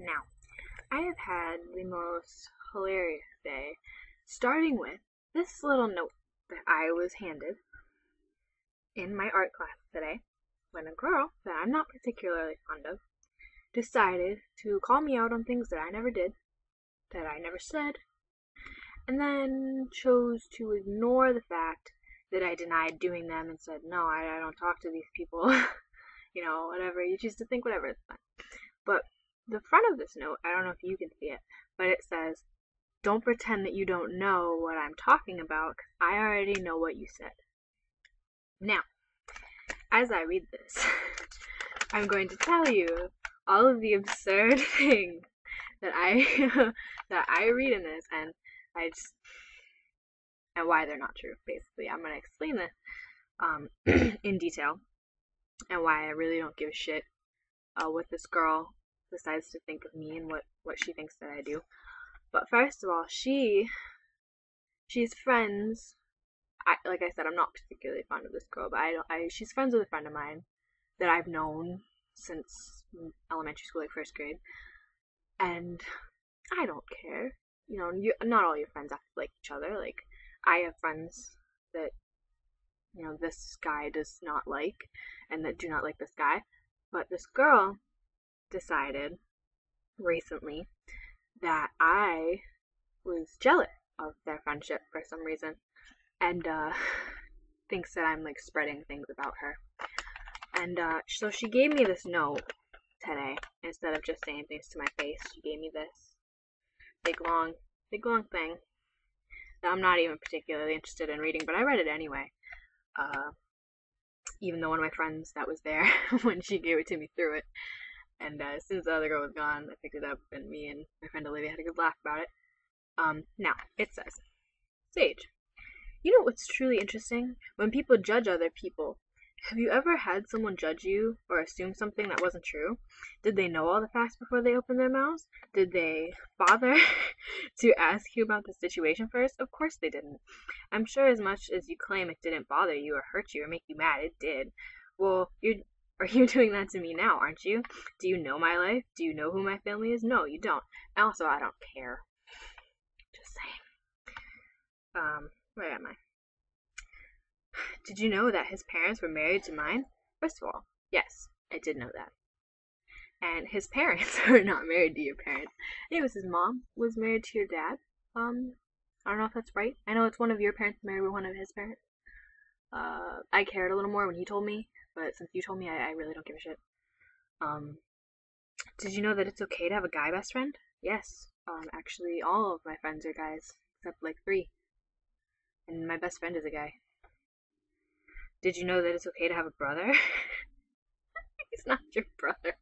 Now, I have had the most hilarious day, starting with this little note that I was handed in my art class today when a girl that I'm not particularly fond of decided to call me out on things that I never did, that I never said, and then chose to ignore the fact that I denied doing them and said, no, I don't talk to these people. Whatever. You choose to think whatever, it's fine. But the front of this note, I don't know if you can see it, but it says, don't pretend that you don't know what I'm talking about, 'cause I already know what you said. Now, as I read this, I'm going to tell you all of the absurd things that I that I read in this, and and why they're not true. Basically, I'm going to explain this in detail, and why I really don't give a shit what this girl decides to think of me and what she thinks that I do. But first of all, she's friends. Like I said, I'm not particularly fond of this girl, but she's friends with a friend of mine that I've known since elementary school, like first grade, and I don't care. Not all your friends have to like each other. Like, I have friends that this guy does not like, and that do not like this guy. But this girl decided recently that I was jealous of their friendship for some reason, and thinks that I'm like spreading things about her. And so she gave me this note today instead of just saying things to my face. She gave me this big long thing that I'm not even particularly interested in reading, but I read it anyway. Even though one of my friends that was there when she gave it to me threw it. And as soon as the other girl was gone, I picked it up, and me and my friend Olivia had a good laugh about it. Now, it says, Sage, you know what's truly interesting? When people judge other people, have you ever had someone judge you or assume something that wasn't true? Did they know all the facts before they opened their mouths? Did they bother to ask you about the situation first? Of course they didn't. I'm sure as much as you claim it didn't bother you or hurt you or make you mad, it did. Well, are you doing that to me now, aren't you? Do you know my life? Do you know who my family is? No, you don't. And also, I don't care. Just saying. Where am I? Did you know that his parents were married to mine? First of all, yes, I did know that. And his parents are not married to your parents. It was his mom was married to your dad. I don't know if that's right. I know it's one of your parents married with one of his parents. I cared a little more when he told me, but since you told me, I really don't give a shit. Did you know that it's okay to have a guy best friend? Yes. Actually, all of my friends are guys, except like 3. And my best friend is a guy. Did you know that it's okay to have a brother? He's not your brother.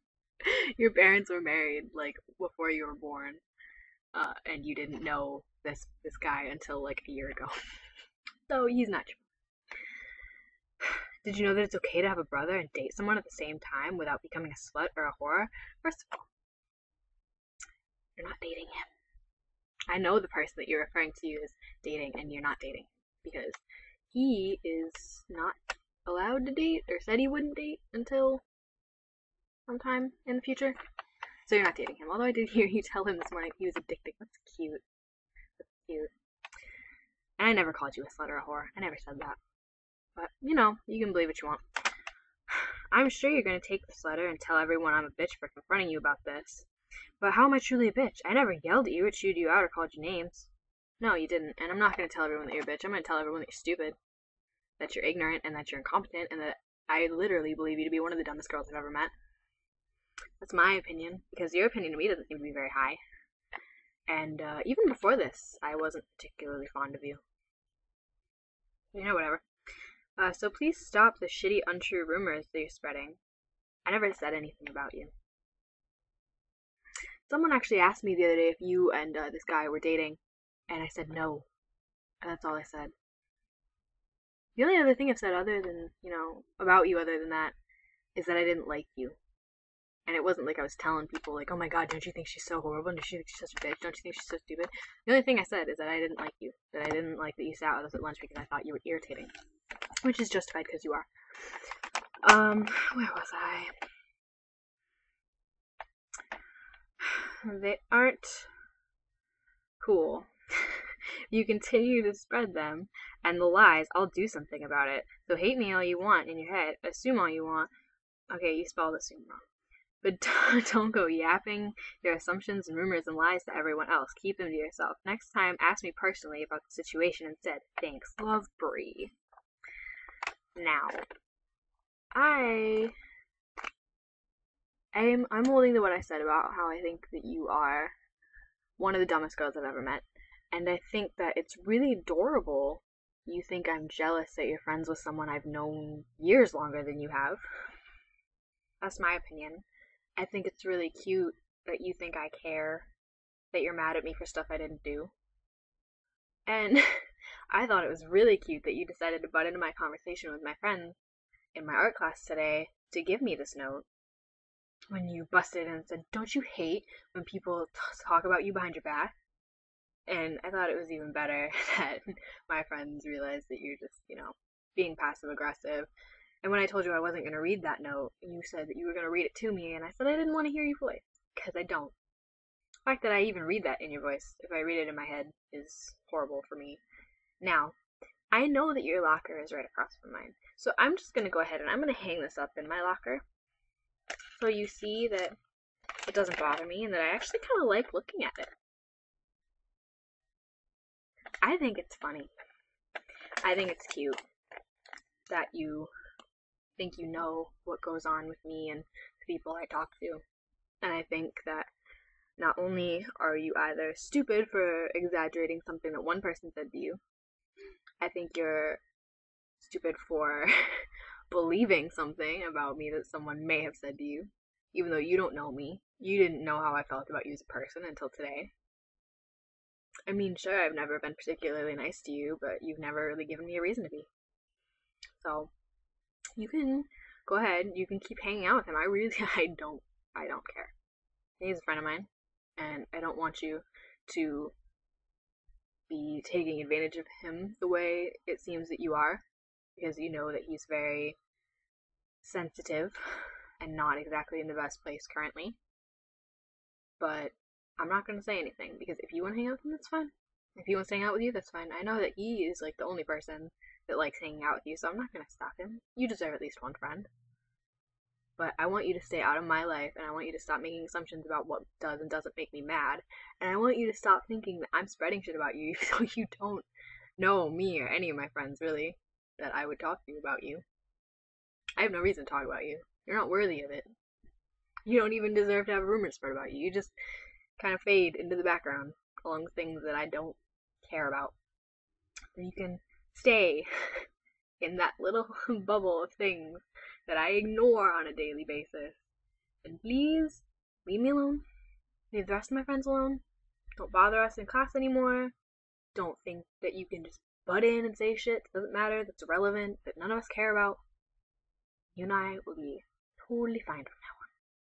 Your parents were married like before you were born, and you didn't know this guy until like a year ago. So he's not your brother. Did you know that it's okay to have a brother and date someone at the same time without becoming a slut or a whore? First of all, you're not dating him. I know the person that you're referring to is dating, and you're not dating because he is not allowed to date, or said he wouldn't date until sometime in the future. So you're not dating him. Although I did hear you tell him this morning he was addicted. That's cute. That's cute. And I never called you a slut or a whore. I never said that. But, you can believe what you want. I'm sure you're going to take this letter and tell everyone I'm a bitch for confronting you about this. But how am I truly a bitch? I never yelled at you or chewed you out or called you names. No, you didn't. And I'm not going to tell everyone that you're a bitch. I'm going to tell everyone that you're stupid, that you're ignorant, and that you're incompetent, and that I literally believe you to be one of the dumbest girls I've ever met. That's my opinion, because your opinion to me doesn't seem to be very high. And even before this, I wasn't particularly fond of you. Whatever. So please stop the shitty, untrue rumors that you're spreading. I never said anything about you. Someone actually asked me the other day if you and this guy were dating, and I said no. And that's all I said. The only other thing I've said other than, about you other than that, is that I didn't like you. And it wasn't like I was telling people, like, oh my god, don't you think she's so horrible? Don't you think she's such a bitch? Don't you think she's so stupid? The only thing I said is that I didn't like you. That I didn't like that you sat with us at lunch because I thought you were irritating. Which is justified because you are. Where was I? they aren't cool. You continue to spread them and the lies, I'll do something about it. So hate me all you want in your head, assume all you want. Okay, you spelled assume wrong. But don't go yapping your assumptions and rumors and lies to everyone else. Keep them to yourself. Next time, ask me personally about the situation instead. Thanks. Love, Bree. Now, I'm holding to what I said about how I think that you are one of the dumbest girls I've ever met. And I think that it's really adorable. You think I'm jealous that you're friends with someone I've known years longer than you have. That's my opinion. I think it's really cute that you think I care, that you're mad at me for stuff I didn't do. And I thought it was really cute that you decided to butt into my conversation with my friend in my art class today to give me this note. When you busted in and said, don't you hate when people talk about you behind your back? And I thought it was even better that my friends realized that you're just, being passive aggressive. And when I told you I wasn't going to read that note, you said that you were going to read it to me, and I said I didn't want to hear your voice, because I don't. The fact that I even read that in your voice, if I read it in my head, is horrible for me. Now, I know that your locker is right across from mine, so I'm just going to go ahead and I'm going to hang this up in my locker, so you see that it doesn't bother me, and that I actually kind of like looking at it. I think it's funny. I think it's cute that you think you know what goes on with me and the people I talk to. And I think that not only are you either stupid for exaggerating something that one person said to you, I think you're stupid for believing something about me that someone may have said to you, even though you don't know me. You didn't know how I felt about you as a person until today. I mean, sure, I've never been particularly nice to you, but you've never really given me a reason to be. So, you can go ahead, you can keep hanging out with him. I don't care. He's a friend of mine, and I don't want you to be taking advantage of him the way it seems that you are, because you know that he's very sensitive and not exactly in the best place currently. But I'm not going to say anything, because if you want to hang out with him, that's fine. If he wants to hang out with you, that's fine. I know that he is like the only person that likes hanging out with you, so I'm not going to stop him. You deserve at least one friend. But I want you to stay out of my life, and I want you to stop making assumptions about what does and doesn't make me mad. And I want you to stop thinking that I'm spreading shit about you, even though you don't know me or any of my friends, really, that I would talk to you about you. I have no reason to talk about you. You're not worthy of it. You don't even deserve to have rumors spread about you. You just kind of fade into the background along with things that I don't care about. So you can stay in that little bubble of things that I ignore on a daily basis. And please, leave me alone. Leave the rest of my friends alone. Don't bother us in class anymore. Don't think that you can just butt in and say shit that doesn't matter, that's irrelevant, that none of us care about. You and I will be totally fine